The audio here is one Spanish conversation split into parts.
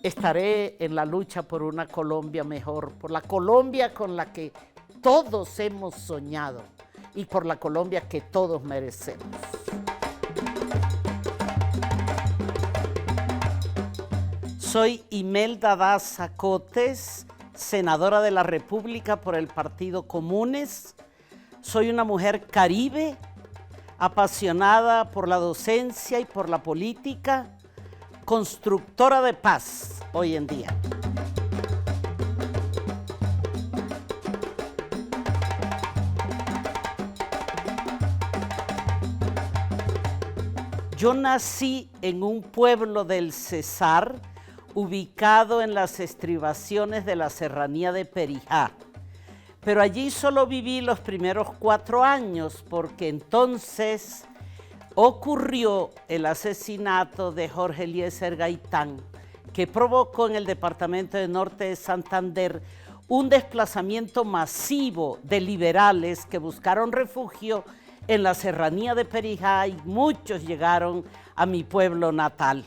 estaré en la lucha por una Colombia mejor, por la Colombia con la que todos hemos soñado y por la Colombia que todos merecemos. Soy Imelda Daza Cotes, senadora de la República por el Partido Comunes. Soy una mujer caribe, apasionada por la docencia y por la política, constructora de paz hoy en día. Yo nací en un pueblo del Cesar, ubicado en las estribaciones de la serranía de Perijá. Pero allí solo viví los primeros 4 años, porque entonces ocurrió el asesinato de Jorge Eliezer Gaitán, que provocó en el departamento de Norte de Santander un desplazamiento masivo de liberales que buscaron refugio en la serranía de Perijá y muchos llegaron a mi pueblo natal.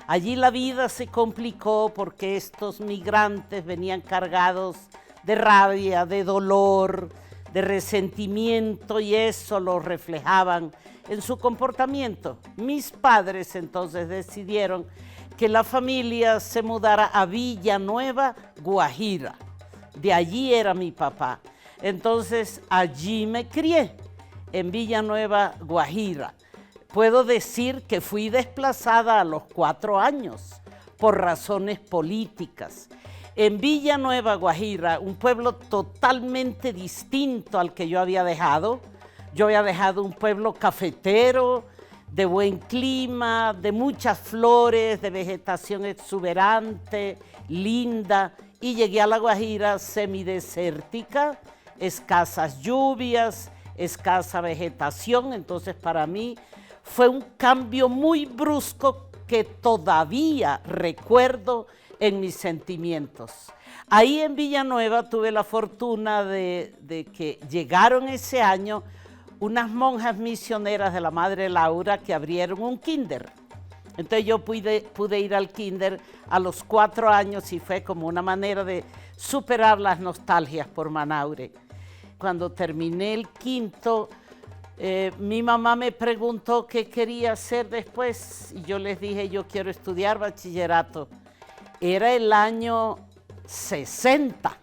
Allí la vida se complicó porque estos migrantes venían cargados de rabia, de dolor, de resentimiento, y eso lo reflejaban en su comportamiento. Mis padres entonces decidieron que la familia se mudara a Villanueva, Guajira. De allí era mi papá. Entonces allí me crié, en Villanueva, Guajira. Puedo decir que fui desplazada a los 4 años por razones políticas. En Villanueva, Guajira, un pueblo totalmente distinto al que yo había dejado. Yo había dejado un pueblo cafetero, de buen clima, de muchas flores, de vegetación exuberante, linda, y llegué a La Guajira semidesértica, escasas lluvias, escasa vegetación. Entonces para mí fue un cambio muy brusco que todavía recuerdo en mis sentimientos. Ahí en Villanueva tuve la fortuna de que llegaron ese año unas monjas misioneras de la Madre Laura que abrieron un kinder. Entonces yo pude ir al kinder a los 4 años y fue como una manera de superar las nostalgias por Manaure. Cuando terminé el quinto, mi mamá me preguntó qué quería hacer después y yo les dije, yo quiero estudiar bachillerato. Era el año 60.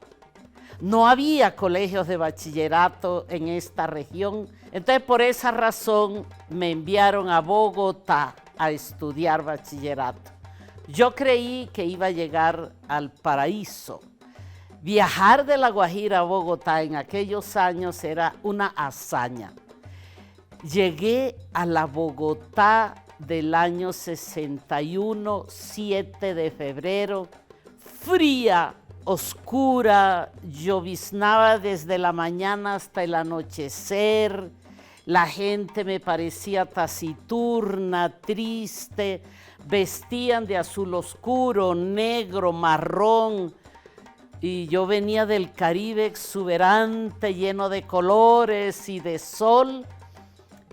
No había colegios de bachillerato en esta región. Entonces, por esa razón, me enviaron a Bogotá a estudiar bachillerato. Yo creí que iba a llegar al paraíso. Viajar de La Guajira a Bogotá en aquellos años era una hazaña. Llegué a la Bogotá del año 61, 7 de febrero, fría, oscura, lloviznaba desde la mañana hasta el anochecer, la gente me parecía taciturna, triste, vestían de azul oscuro, negro, marrón, y yo venía del Caribe exuberante, lleno de colores y de sol.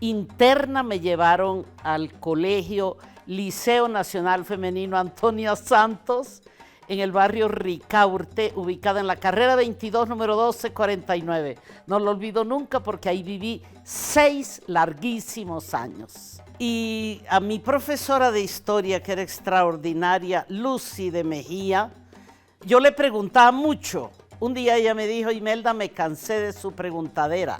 Interna me llevaron al colegio Liceo Nacional Femenino Antonia Santos, en el barrio Ricaurte, ubicado en la carrera 22, número 1249. No lo olvido nunca porque ahí viví 6 larguísimos años. Y a mi profesora de historia, que era extraordinaria, Lucy de Mejía, yo le preguntaba mucho. Un día ella me dijo, Imelda, me cansé de su preguntadera.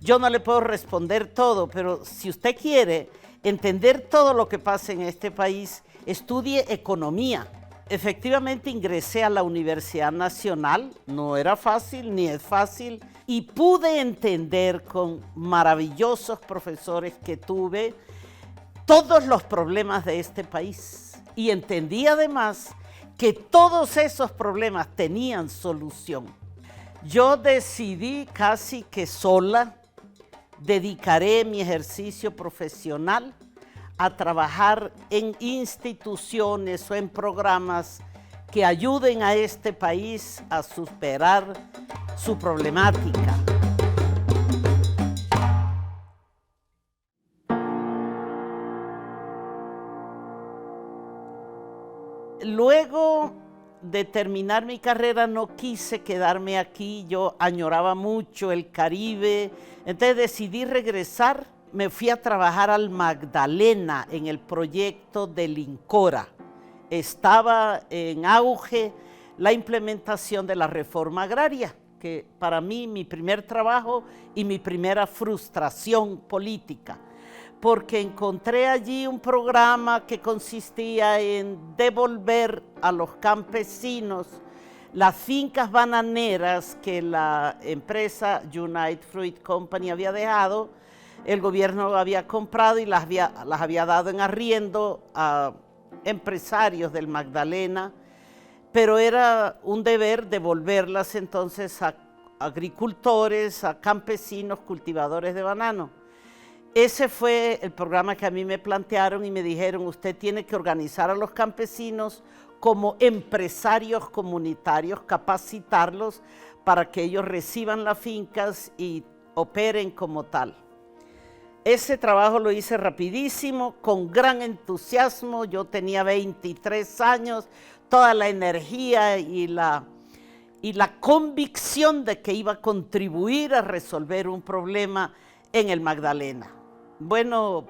Yo no le puedo responder todo, pero si usted quiere entender todo lo que pasa en este país, estudie economía. Efectivamente ingresé a la Universidad Nacional, no era fácil ni es fácil, y pude entender con maravillosos profesores que tuve todos los problemas de este país. Y entendí además que todos esos problemas tenían solución. Yo decidí casi que sola, dedicaré mi ejercicio profesional a trabajar en instituciones o en programas que ayuden a este país a superar su problemática. Luego de terminar mi carrera no quise quedarme aquí, yo añoraba mucho el Caribe, entonces decidí regresar. Me fui a trabajar al Magdalena en el proyecto del INCORA. Estaba en auge la implementación de la reforma agraria, que para mí mi primer trabajo y mi primera frustración política, porque encontré allí un programa que consistía en devolver a los campesinos las fincas bananeras que la empresa United Fruit Company había dejado. El gobierno había comprado y las había dado en arriendo a empresarios del Magdalena, pero era un deber devolverlas entonces a agricultores, a campesinos, cultivadores de banano. Ese fue el programa que a mí me plantearon y me dijeron, usted tiene que organizar a los campesinos como empresarios comunitarios, capacitarlos para que ellos reciban las fincas y operen como tal. Ese trabajo lo hice rapidísimo, con gran entusiasmo. Yo tenía 23 años, toda la energía y la convicción de que iba a contribuir a resolver un problema en el Magdalena. Bueno,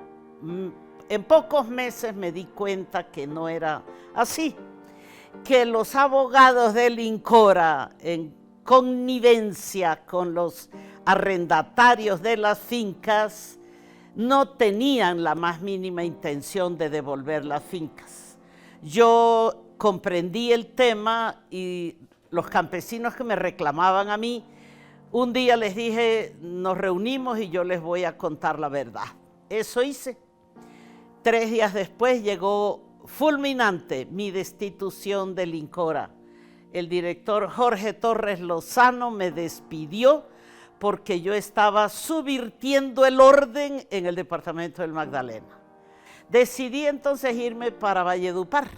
en pocos meses me di cuenta que no era así, que los abogados del INCORA, en connivencia con los arrendatarios de las fincas, no tenían la más mínima intención de devolver las fincas. Yo comprendí el tema y los campesinos que me reclamaban a mí, un día les dije, nos reunimos y yo les voy a contar la verdad. Eso hice. 3 días después llegó fulminante mi destitución del INCORA. El director Jorge Torres Lozano me despidió porque yo estaba subvirtiendo el orden en el departamento del Magdalena. Decidí entonces irme para Valledupar.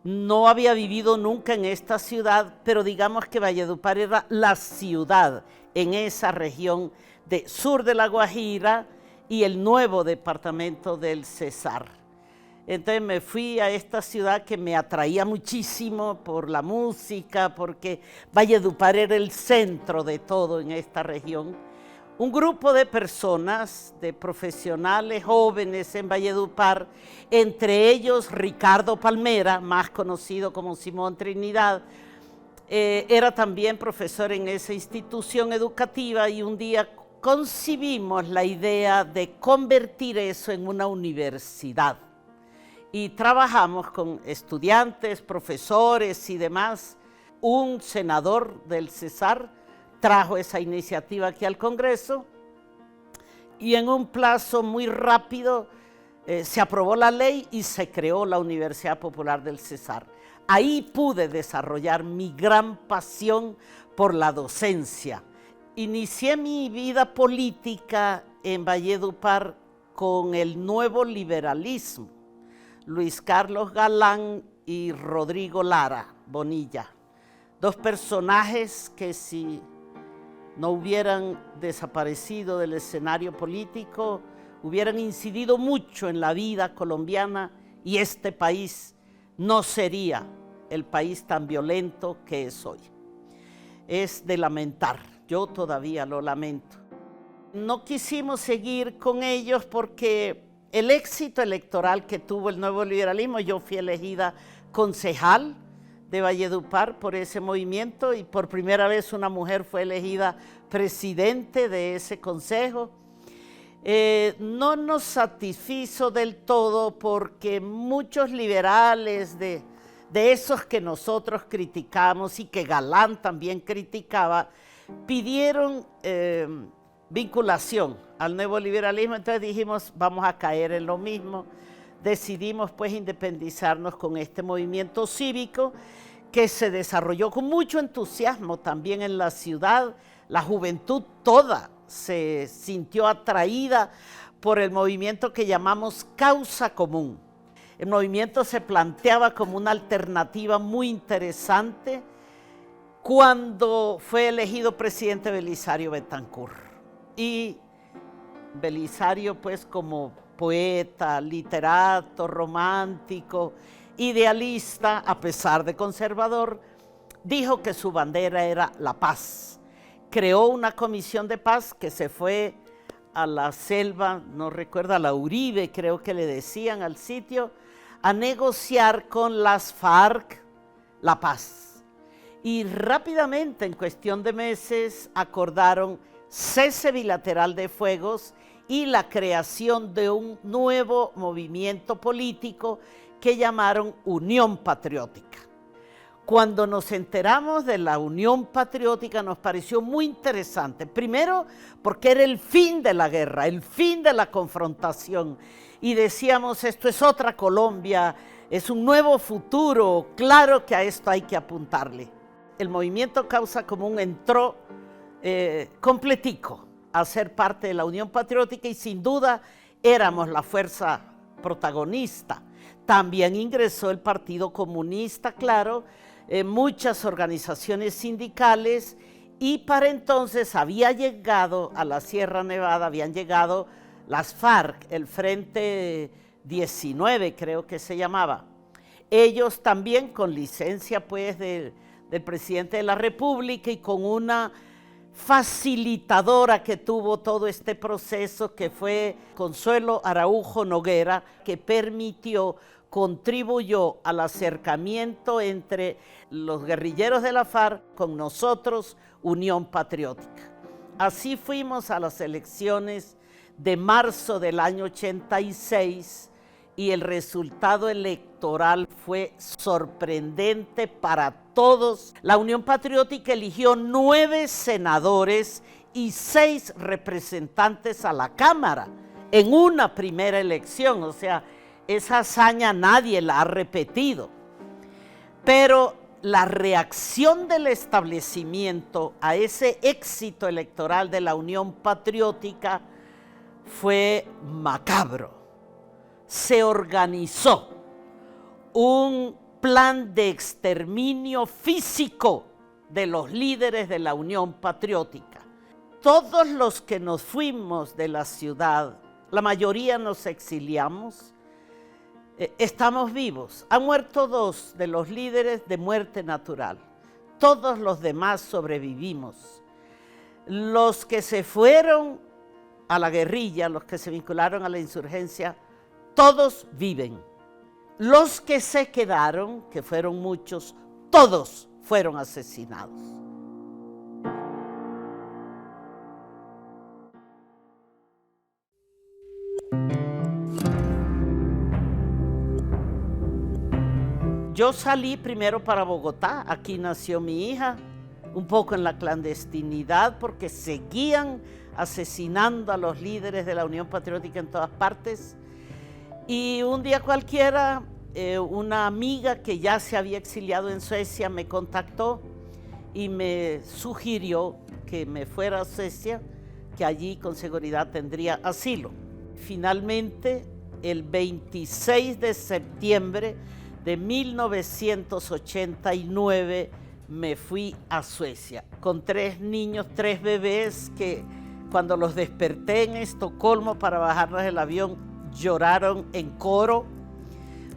No había vivido nunca en esta ciudad, pero digamos que Valledupar era la ciudad en esa región de sur de La Guajira y el nuevo departamento del Cesar. Entonces me fui a esta ciudad que me atraía muchísimo por la música, porque Valledupar era el centro de todo en esta región. Un grupo de personas, de profesionales jóvenes en Valledupar, entre ellos Ricardo Palmera, más conocido como Simón Trinidad, era también profesor en esa institución educativa y un día concibimos la idea de convertir eso en una universidad. Y trabajamos con estudiantes, profesores y demás. Un senador del Cesar trajo esa iniciativa aquí al Congreso y en un plazo muy rápido se aprobó la ley y se creó la Universidad Popular del Cesar. Ahí pude desarrollar mi gran pasión por la docencia. Inicié mi vida política en Valledupar con el nuevo liberalismo. Luis Carlos Galán y Rodrigo Lara Bonilla, 2 personajes que si no hubieran desaparecido del escenario político, hubieran incidido mucho en la vida colombiana y este país no sería el país tan violento que es hoy. Es de lamentar, yo todavía lo lamento. No quisimos seguir con ellos porque el éxito electoral que tuvo el nuevo liberalismo, yo fui elegida concejal de Valledupar por ese movimiento y por primera vez una mujer fue elegida presidente de ese consejo. No nos satisfizo del todo porque muchos liberales de esos que nosotros criticamos y que Galán también criticaba, pidieron vinculación al nuevo liberalismo, entonces dijimos vamos a caer en lo mismo. Decidimos pues independizarnos con este movimiento cívico que se desarrolló con mucho entusiasmo también en la ciudad. La juventud toda se sintió atraída por el movimiento que llamamos Causa Común. El movimiento se planteaba como una alternativa muy interesante cuando fue elegido presidente Belisario Betancur. Y Belisario, pues como poeta, literato, romántico, idealista, a pesar de conservador, dijo que su bandera era la paz. Creó una comisión de paz que se fue a la selva, no recuerdo, a la Uribe, creo que le decían al sitio, a negociar con las FARC la paz. Y rápidamente, en cuestión de meses, acordaron cese bilateral de fuegos y la creación de un nuevo movimiento político que llamaron Unión Patriótica. Cuando nos enteramos de la Unión Patriótica nos pareció muy interesante. Primero, porque era el fin de la guerra, el fin de la confrontación. Y decíamos, esto es otra Colombia, es un nuevo futuro, claro que a esto hay que apuntarle. El movimiento Causa Común entró completico a ser parte de la Unión Patriótica y sin duda éramos la fuerza protagonista. También ingresó el Partido Comunista, claro, muchas organizaciones sindicales y para entonces había llegado a la Sierra Nevada, habían llegado las FARC, el Frente 19 creo que se llamaba. Ellos también con licencia pues del presidente de la República y con una facilitadora que tuvo todo este proceso que fue Consuelo Araujo Noguera, que contribuyó al acercamiento entre los guerrilleros de la FARC con nosotros, Unión Patriótica. Así fuimos a las elecciones de marzo del año 86 y el resultado electoral fue sorprendente para todos. La Unión Patriótica eligió 9 senadores y 6 representantes a la Cámara en una primera elección, o sea, esa hazaña nadie la ha repetido. Pero la reacción del establecimiento a ese éxito electoral de la Unión Patriótica fue macabro. Se organizó un plan de exterminio físico de los líderes de la Unión Patriótica. Todos los que nos fuimos de la ciudad, la mayoría nos exiliamos, estamos vivos. Han muerto 2 de los líderes de muerte natural. Todos los demás sobrevivimos. Los que se fueron a la guerrilla, los que se vincularon a la insurgencia, todos viven. Los que se quedaron, que fueron muchos, todos fueron asesinados. Yo salí primero para Bogotá, aquí nació mi hija, un poco en la clandestinidad porque seguían asesinando a los líderes de la Unión Patriótica en todas partes. Y un día cualquiera, una amiga que ya se había exiliado en Suecia me contactó y me sugirió que me fuera a Suecia, que allí con seguridad tendría asilo. Finalmente, el 26 de septiembre de 1989 me fui a Suecia con 3 niños, 3 bebés que cuando los desperté en Estocolmo para bajarnos del avión lloraron en coro.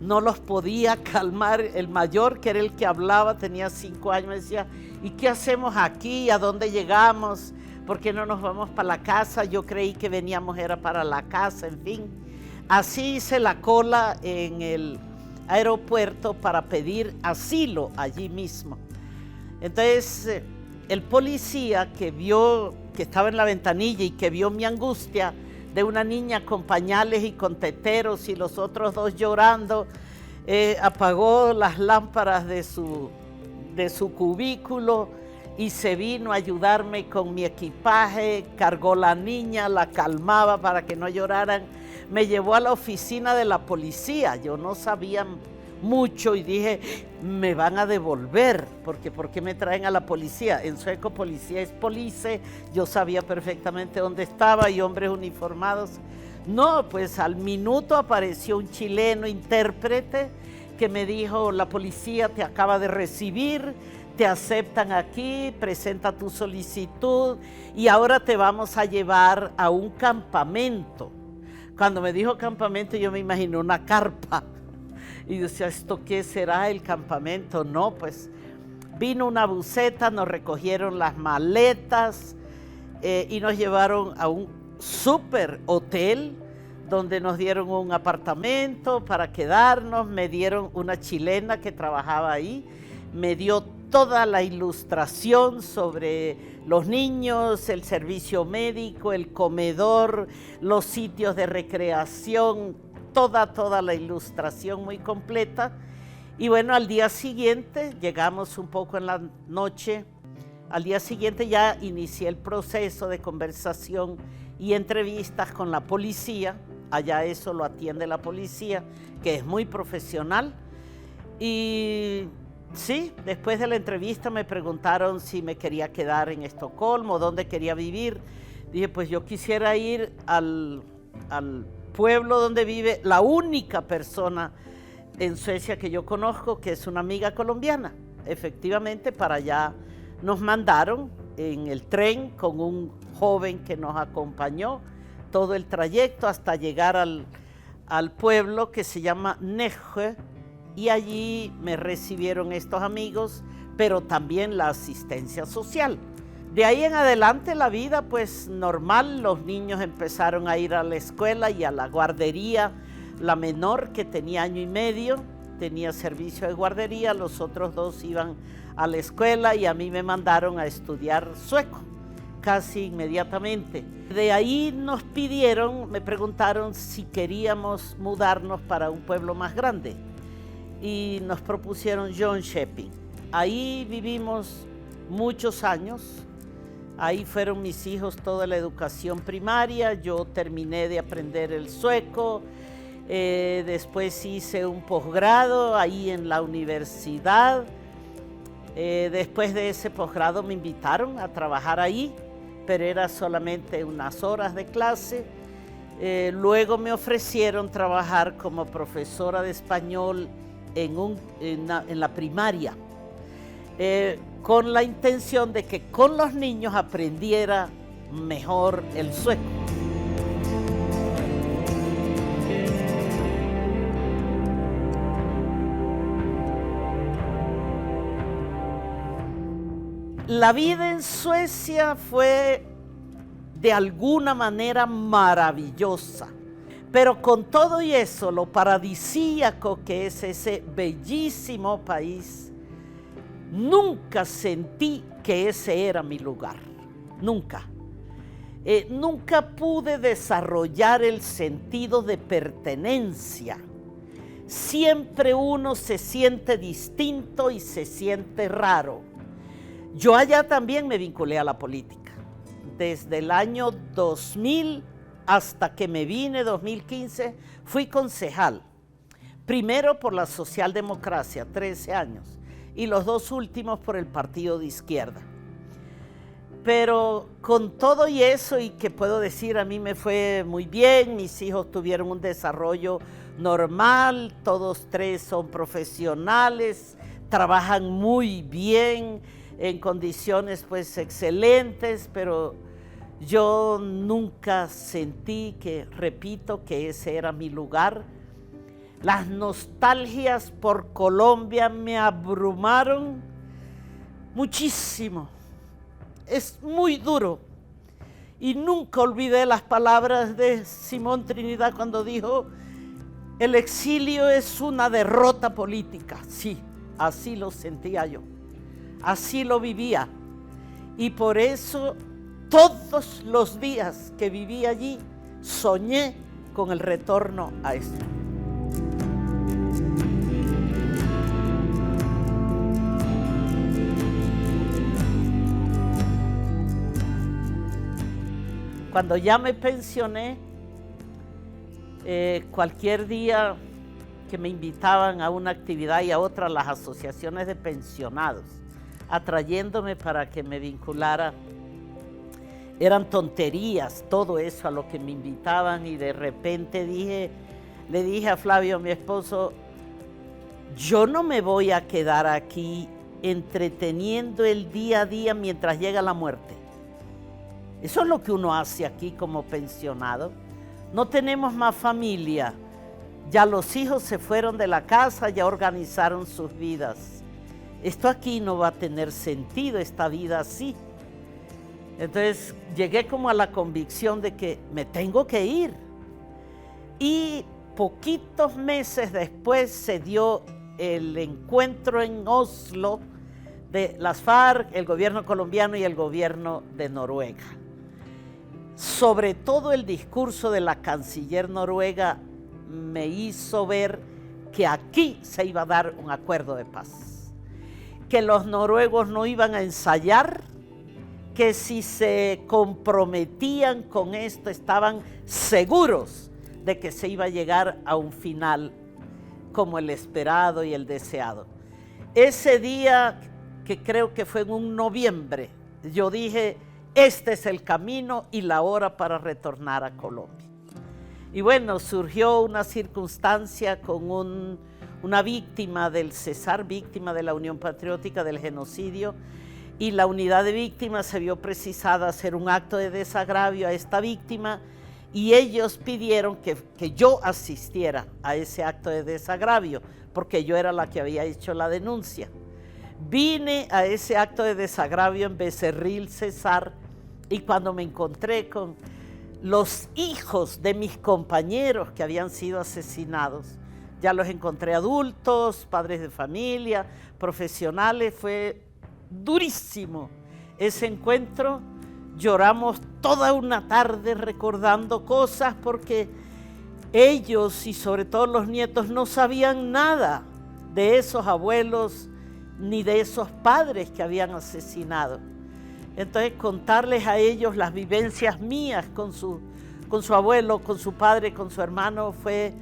No los podía calmar. El mayor, que era el que hablaba, tenía 5 años, me decía, ¿y qué hacemos aquí? ¿A dónde llegamos? ¿Por qué no nos vamos para la casa? Yo creí que veníamos era para la casa, en fin. Así hice la cola en el aeropuerto para pedir asilo allí mismo. Entonces, el policía que vio, que estaba en la ventanilla y que vio mi angustia de una niña con pañales y con teteros y los otros 2 llorando, apagó las lámparas de su cubículo y se vino a ayudarme con mi equipaje, cargó la niña, la calmaba para que no lloraran, me llevó a la oficina de la policía. Yo no sabía mucho y dije, me van a devolver, porque ¿por qué me traen a la policía? En sueco policía es police, yo sabía perfectamente dónde estaba y hombres uniformados. No, pues al minuto apareció un chileno intérprete que me dijo, la policía te acaba de recibir, te aceptan aquí, presenta tu solicitud y ahora te vamos a llevar a un campamento Cuando me dijo campamento, yo me imaginé una carpa. Y decía, ¿esto qué será el campamento? No, pues vino una buseta, nos recogieron las maletas y nos llevaron a un súper hotel donde nos dieron un apartamento para quedarnos. Me dieron una chilena que trabajaba ahí, me dio toda la ilustración sobre los niños, el servicio médico, el comedor, los sitios de recreación, toda la ilustración muy completa. Y bueno, al día siguiente, llegamos un poco en la noche, al día siguiente ya inicié el proceso de conversación y entrevistas con la policía. Allá eso lo atiende la policía, que es muy profesional. Y sí, después de la entrevista me preguntaron si me quería quedar en Estocolmo, dónde quería vivir. Dije, pues yo quisiera ir al pueblo donde vive la única persona en Suecia que yo conozco, que es una amiga colombiana. Efectivamente, para allá nos mandaron en el tren con un joven que nos acompañó todo el trayecto hasta llegar al pueblo que se llama Nässjö, y allí me recibieron estos amigos, pero también la asistencia social. De ahí en adelante la vida pues normal, los niños empezaron a ir a la escuela y a la guardería. La menor, que tenía 1 año y medio, tenía servicio de guardería, los otros 2 iban a la escuela y a mí me mandaron a estudiar sueco casi inmediatamente. De ahí me preguntaron si queríamos mudarnos para un pueblo más grande y nos propusieron Jönköping. Ahí vivimos muchos años, ahí fueron mis hijos toda la educación primaria, yo terminé de aprender el sueco, después hice un posgrado ahí en la universidad. Después de ese posgrado me invitaron a trabajar ahí, pero era solamente unas horas de clase. Luego me ofrecieron trabajar como profesora de español en la primaria, con la intención de que con los niños aprendiera mejor el sueco. La vida en Suecia fue de alguna manera maravillosa, pero con todo y eso, lo paradisíaco que es ese bellísimo país, nunca sentí que ese era mi lugar, nunca. Nunca pude desarrollar el sentido de pertenencia. Siempre uno se siente distinto y se siente raro. Yo allá también me vinculé a la política. Desde el año 2000 hasta que me vine, 2015, fui concejal. Primero por la socialdemocracia, 13 años, y los 2 últimos por el partido de izquierda. Pero con todo y eso, y que puedo decir, a mí me fue muy bien, mis hijos tuvieron un desarrollo normal, todos 3 son profesionales, trabajan muy bien, en condiciones pues excelentes, pero yo nunca sentí repito, que ese era mi lugar. Las nostalgias por Colombia me abrumaron muchísimo. Es muy duro. Y nunca olvidé las palabras de Simón Trinidad cuando dijo, el exilio es una derrota política. Sí, así lo sentía yo. Así lo vivía, y por eso todos los días que viví allí soñé con el retorno a esto. Cuando ya me pensioné, cualquier día que me invitaban a una actividad y a otra, las asociaciones de pensionados, atrayéndome para que me vinculara. Eran tonterías todo eso a lo que me invitaban, y de repente le dije a Flavio, mi esposo, yo no me voy a quedar aquí entreteniendo el día a día mientras llega la muerte. Eso es lo que uno hace aquí como pensionado. no tenemos más familia, ya los hijos se fueron de la casa, ya organizaron sus vidas. Esto aquí no va a tener sentido, esta vida así. Entonces llegué como a la convicción de que me tengo que ir. Y poquitos meses después se dio el encuentro en Oslo de las FARC, el gobierno colombiano y el gobierno de Noruega. Sobre todo el discurso de la canciller noruega me hizo ver que aquí se iba a dar un acuerdo de paz, que los noruegos no iban a ensayar, que si se comprometían con esto estaban seguros de que se iba a llegar a un final como el esperado y el deseado. Ese día, que creo que fue en un noviembre, yo dije, este es el camino y la hora para retornar a Colombia. Y bueno, surgió una circunstancia con una víctima del Cesar, víctima de la Unión Patriótica del genocidio, y la unidad de víctimas se vio precisada hacer un acto de desagravio a esta víctima, y ellos pidieron que yo asistiera a ese acto de desagravio, porque yo era la que había hecho la denuncia. Vine a ese acto de desagravio en Becerril, Cesar, y cuando me encontré con los hijos de mis compañeros que habían sido asesinados, ya los encontré adultos, padres de familia, profesionales, fue durísimo ese encuentro. Lloramos toda una tarde recordando cosas porque ellos y sobre todo los nietos no sabían nada de esos abuelos ni de esos padres que habían asesinado. Entonces contarles a ellos las vivencias mías con su abuelo, con su padre, con su hermano fue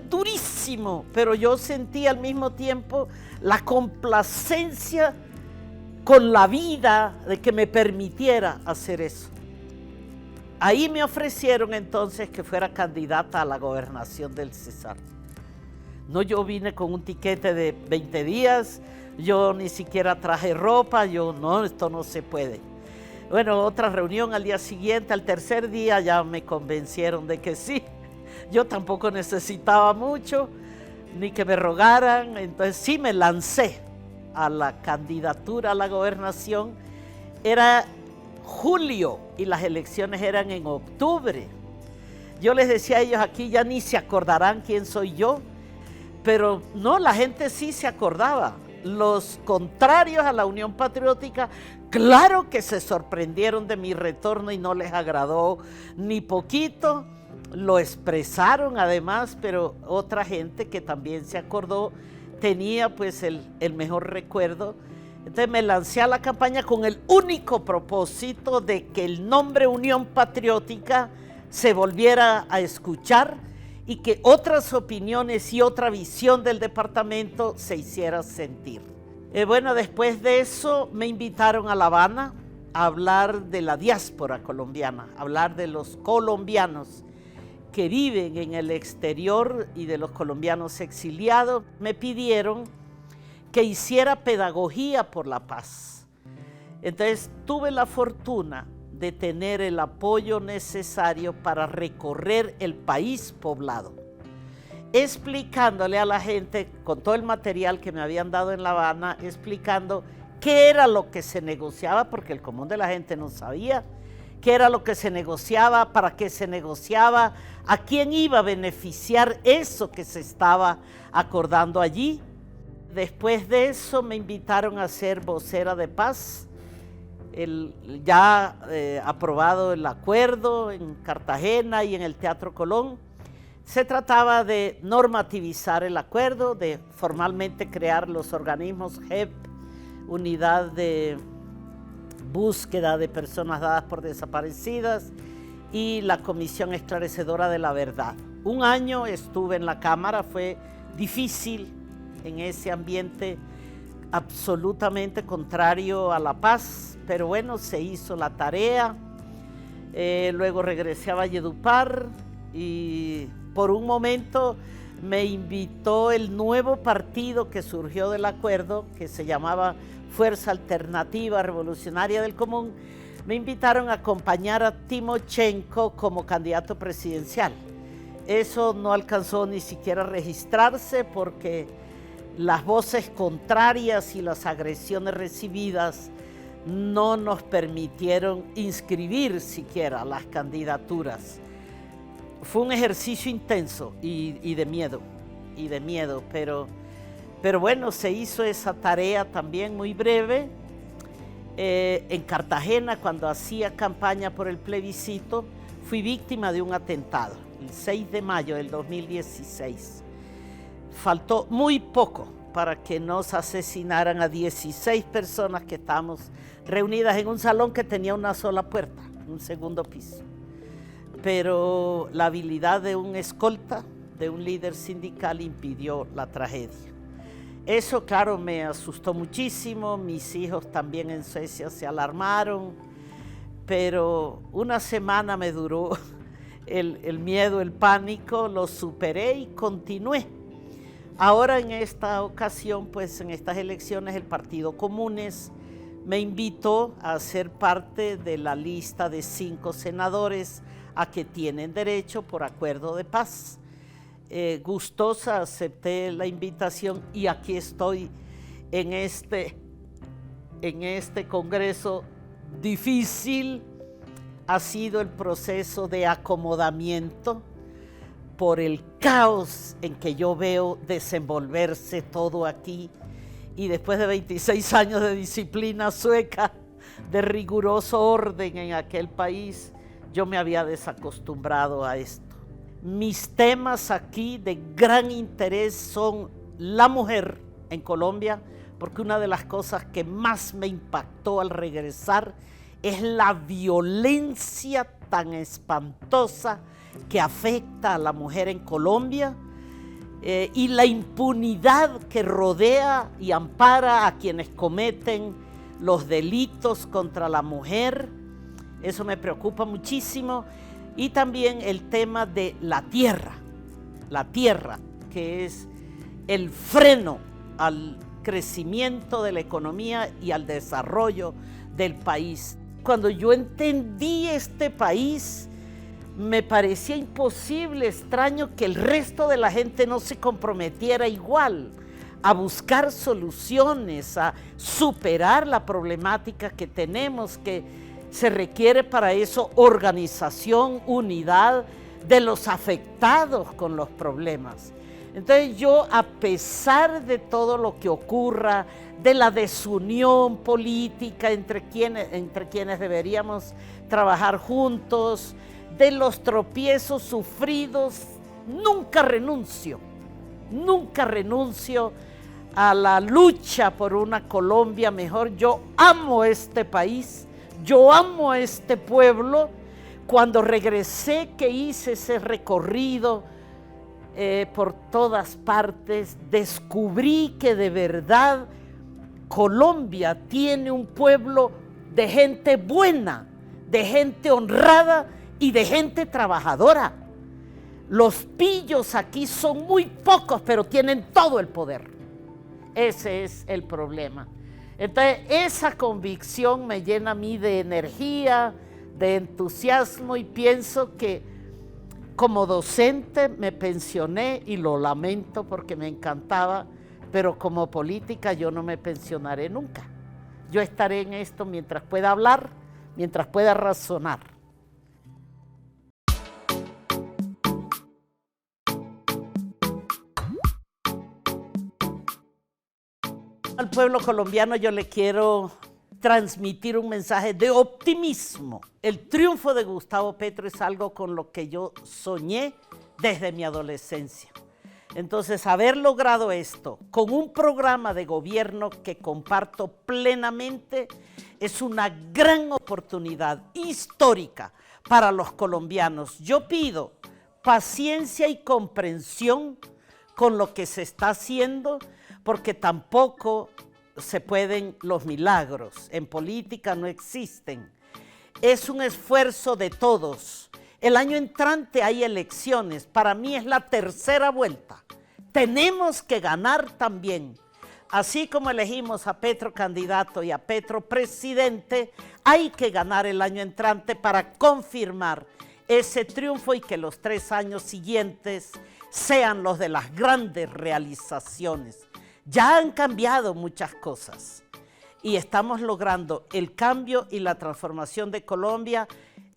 durísimo, pero yo sentí al mismo tiempo la complacencia con la vida de que me permitiera hacer eso. Ahí me ofrecieron entonces que fuera candidata a la gobernación del Cesar. No, yo vine con un tiquete de 20 días, yo ni siquiera traje ropa, no, esto no se puede. Bueno, otra reunión al día siguiente, al tercer día ya me convencieron de que sí. Yo tampoco necesitaba mucho, ni que me rogaran, entonces sí me lancé a la candidatura a la gobernación. Era julio y las elecciones eran en octubre. Yo les decía a ellos, aquí ya ni se acordarán quién soy yo, pero no, la gente sí se acordaba. Los contrarios a la Unión Patriótica, claro que se sorprendieron de mi retorno y no les agradó ni poquito. Lo expresaron además, pero otra gente que también se acordó tenía pues el mejor recuerdo. Entonces me lancé a la campaña con el único propósito de que el nombre Unión Patriótica se volviera a escuchar y que otras opiniones y otra visión del departamento se hiciera sentir. Bueno, después de eso me invitaron a La Habana a hablar de la diáspora colombiana, a hablar de los colombianos que viven en el exterior y de los colombianos exiliados. Me pidieron que hiciera pedagogía por la paz. Entonces tuve la fortuna de tener el apoyo necesario para recorrer el país poblado, explicándole a la gente, con todo el material que me habían dado en La Habana, explicando qué era lo que se negociaba, porque el común de la gente no sabía qué era lo que se negociaba, para qué se negociaba, a quién iba a beneficiar eso que se estaba acordando allí. Después de eso me invitaron a ser vocera de paz. Ya aprobado el acuerdo en Cartagena y en el Teatro Colón. Se trataba de normativizar el acuerdo, de formalmente crear los organismos JEP, Unidad de Búsqueda de Personas Dadas por Desaparecidas, y la Comisión Esclarecedora de la Verdad. Un año estuve en la Cámara, fue difícil en ese ambiente absolutamente contrario a la paz, pero bueno, se hizo la tarea. Luego regresé a Valledupar y por un momento me invitó el nuevo partido que surgió del acuerdo, que se llamaba Fuerza Alternativa Revolucionaria del Común. me invitaron a acompañar a Timochenko como candidato presidencial. Eso no alcanzó ni siquiera a registrarse porque las voces contrarias y las agresiones recibidas no nos permitieron inscribir siquiera las candidaturas. Fue un ejercicio intenso y de miedo, pero bueno, se hizo esa tarea también muy breve. En Cartagena, cuando hacía campaña por el plebiscito, fui víctima de un atentado, el 6 de mayo del 2016. Faltó muy poco para que nos asesinaran a 16 personas que estábamos reunidas en un salón que tenía una sola puerta, un segundo piso. Pero la habilidad de un escolta, de un líder sindical, impidió la tragedia. Eso, claro, me asustó muchísimo. Mis hijos también en Suecia se alarmaron, pero una semana me duró el miedo, el pánico, lo superé y continué. Ahora en esta ocasión, pues en estas elecciones, el Partido Comunes me invitó a ser parte de la lista de 5 senadores a que tienen derecho por acuerdo de paz. Gustosa acepté la invitación y aquí estoy en este congreso difícil. Ha sido el proceso de acomodamiento por el caos en que yo veo desenvolverse todo aquí, y después de 26 años de disciplina sueca, de riguroso orden en aquel país, yo me había desacostumbrado a esto. Mis temas aquí de gran interés son la mujer en Colombia, porque una de las cosas que más me impactó al regresar es la violencia tan espantosa que afecta a la mujer en Colombia, y la impunidad que rodea y ampara a quienes cometen los delitos contra la mujer. Eso me preocupa muchísimo. Y también el tema de la tierra, que es el freno al crecimiento de la economía y al desarrollo del país. Cuando yo entendí este país, me parecía imposible, extraño, que el resto de la gente no se comprometiera igual a buscar soluciones, a superar la problemática que tenemos, que se requiere para eso organización, unidad de los afectados con los problemas. Entonces yo, a pesar de todo lo que ocurra, de la desunión política entre quienes deberíamos trabajar juntos, de los tropiezos sufridos, nunca renuncio a la lucha por una Colombia mejor. Yo amo este país, yo amo a este pueblo. Cuando regresé, que hice ese recorrido por todas partes, descubrí que de verdad Colombia tiene un pueblo de gente buena, de gente honrada y de gente trabajadora. Los pillos aquí son muy pocos, pero tienen todo el poder. Ese es el problema. Entonces, esa convicción me llena a mí de energía, de entusiasmo, y pienso que como docente me pensioné, y lo lamento porque me encantaba, pero como política yo no me pensionaré nunca. Yo estaré en esto mientras pueda hablar, mientras pueda razonar. Al pueblo colombiano yo le quiero transmitir un mensaje de optimismo. El triunfo de Gustavo Petro es algo con lo que yo soñé desde mi adolescencia. Entonces, haber logrado esto con un programa de gobierno que comparto plenamente es una gran oportunidad histórica para los colombianos. Yo pido paciencia y comprensión con lo que se está haciendo, porque tampoco se pueden los milagros. En política no existen. Es un esfuerzo de todos. El año entrante hay elecciones. Para mí es la tercera vuelta. Tenemos que ganar también. Así como elegimos a Petro candidato y a Petro presidente, hay que ganar el año entrante para confirmar ese triunfo y que los 3 años siguientes sean los de las grandes realizaciones. Ya han cambiado muchas cosas y estamos logrando el cambio y la transformación de Colombia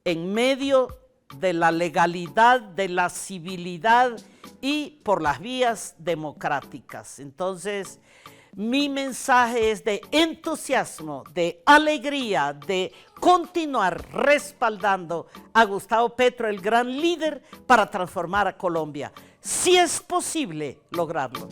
en medio de la legalidad, de la civilidad y por las vías democráticas. Entonces, mi mensaje es de entusiasmo, de alegría, de continuar respaldando a Gustavo Petro, el gran líder, para transformar a Colombia. Si es posible lograrlo.